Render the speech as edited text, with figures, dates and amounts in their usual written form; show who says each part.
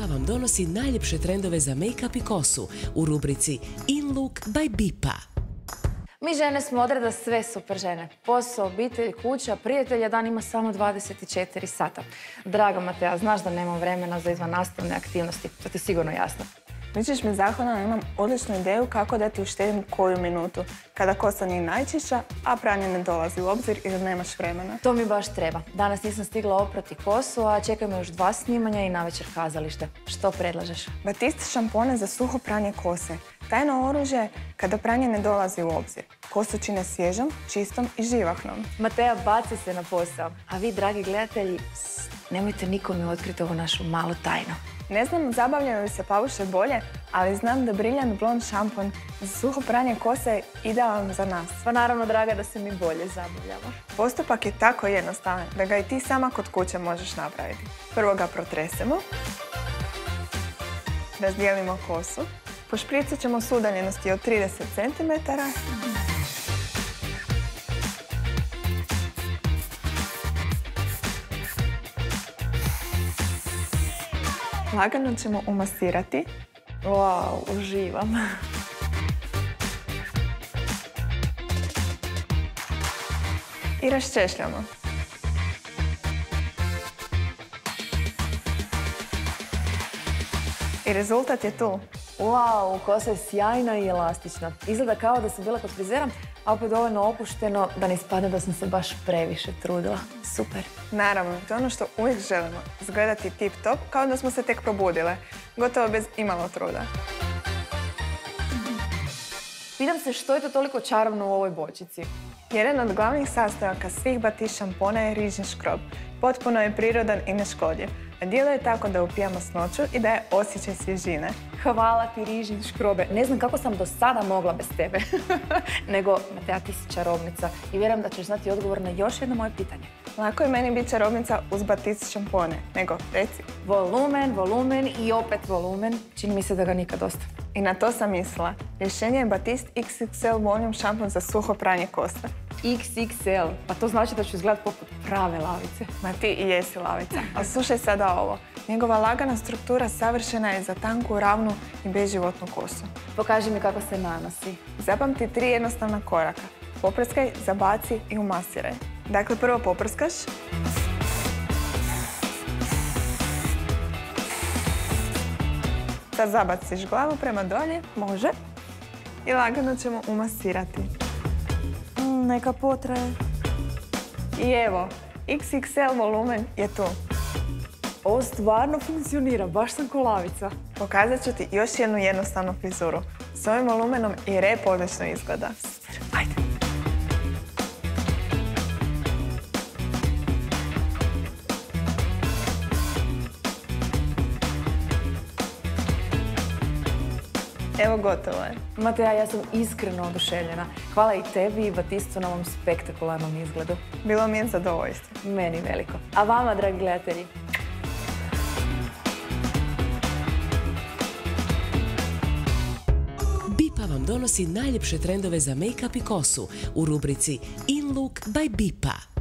Speaker 1: Bipa vam donosi najljepše trendove za make-up i kosu u rubrici In Look by Bipa.
Speaker 2: Mi žene smo odreda sve super žene. Posao, obitelj, kuća, prijatelja, dan ima samo 24 sata. Draga Matea, znaš da nemam vremena za izvannastavne aktivnosti. To ti je sigurno jasno.
Speaker 3: Bićeš mi zahvalna, imam odličnu ideju kako da ti uštedim koju minutu, kada kosa nije najčišća, a pranje ne dolazi u obzir ili nemaš vremena.
Speaker 2: To mi baš treba. Danas nisam stigla oprati kosu, a čekaju me još 2 snimanja i navečer kazalište. Što predlažeš?
Speaker 3: Batiste šampone za suho pranje kose. Tajno oružje kada pranje ne dolazi u obzir. Kosu čine svježom, čistom i živahnom.
Speaker 2: Matea baci se na posao. A vi, dragi gledatelji, nemojte nikome otkriti ovu našu malu tajnu.
Speaker 3: Ne znam zabavljaju li se pavuše bolje, ali znam da Brilliant Blond šampon za suho pranje kose je idealan za nas.
Speaker 2: Pa naravno, draga, da se mi bolje zabavljamo.
Speaker 3: Postupak je tako jednostavan da ga i ti sama kod kuće možeš napraviti. Prvo ga protresemo, razdijelimo kosu, pošpricat ćemo s udaljenosti od 30 cm. Lagano ćemo umasirati.
Speaker 2: Wow, uživam.
Speaker 3: I raščešljamo. I rezultat je tu.
Speaker 2: Wow, kosa je sjajna i elastična. Izgleda kao da sam bila kod frizera, a opet dovoljno opušteno da ne ispadne da sam se baš previše trudila. Super.
Speaker 3: Naravno, to je ono što uvijek želimo. Izgledati tip top kao da smo se tek probudile. Gotovo bez imalo truda.
Speaker 2: Pitam se što je to toliko čarobno u ovoj bočici.
Speaker 3: Jedan od glavnih sastojaka svih Batiste šampona je rižin škrob. Potpuno je prirodan i neškodljiv. A djeluje tako da upija masnoću i daje osjećaj svježine.
Speaker 2: Hvala ti, rižin škrobe. Ne znam kako sam do sada mogla bez tebe. Nego, Matea, ti si čarobnica i vjerujem da ćeš znati odgovor na još jedno moje pitanje.
Speaker 3: Lako je meni biti čarobnica uz Batiste šampone. Nego, reci.
Speaker 2: Volumen, volumen i opet volumen. Čini mi se da ga nikad dosta.
Speaker 3: I na to sam mislila. Rješenje je Batiste XXL Volume šampon za suho pranje kosa.
Speaker 2: XXL, pa to znači da ću izgledati poput prave lavice.
Speaker 3: Ma ti i jesi lavica. Ali slušaj sada ovo. Njegova lagana struktura savršena je za tanku, ravnu i beživotnu kosu.
Speaker 2: Pokaži mi kako se nanosi.
Speaker 3: Zapamti 3 jednostavna koraka. Poprskaj, zabaci i umasiraj. Dakle, prvo poprskaš. Sad zabaciš glavu prema dolje. Može. I lagano ćemo umasirati.
Speaker 2: Neka potraje.
Speaker 3: I evo, XXL volumen je tu.
Speaker 2: Ovo stvarno funkcionira, baš sam ko lavica.
Speaker 3: Pokazat ću ti još jednu jednostavnu frizuru. S ovim volumenom i rep odlično izgleda.
Speaker 2: Super, ajde.
Speaker 3: Evo, gotovo je.
Speaker 2: Matea, ja sam iskreno oduševljena. Hvala i tebi i Batistu na ovom spektakularnom izgledu.
Speaker 3: Bilo mi je zadovoljstvo.
Speaker 2: Meni veliko. A vama, dragi gledatelji?
Speaker 1: Bipa vam donosi najljepše trendove za make-up i kosu u rubrici In Look by Bipa.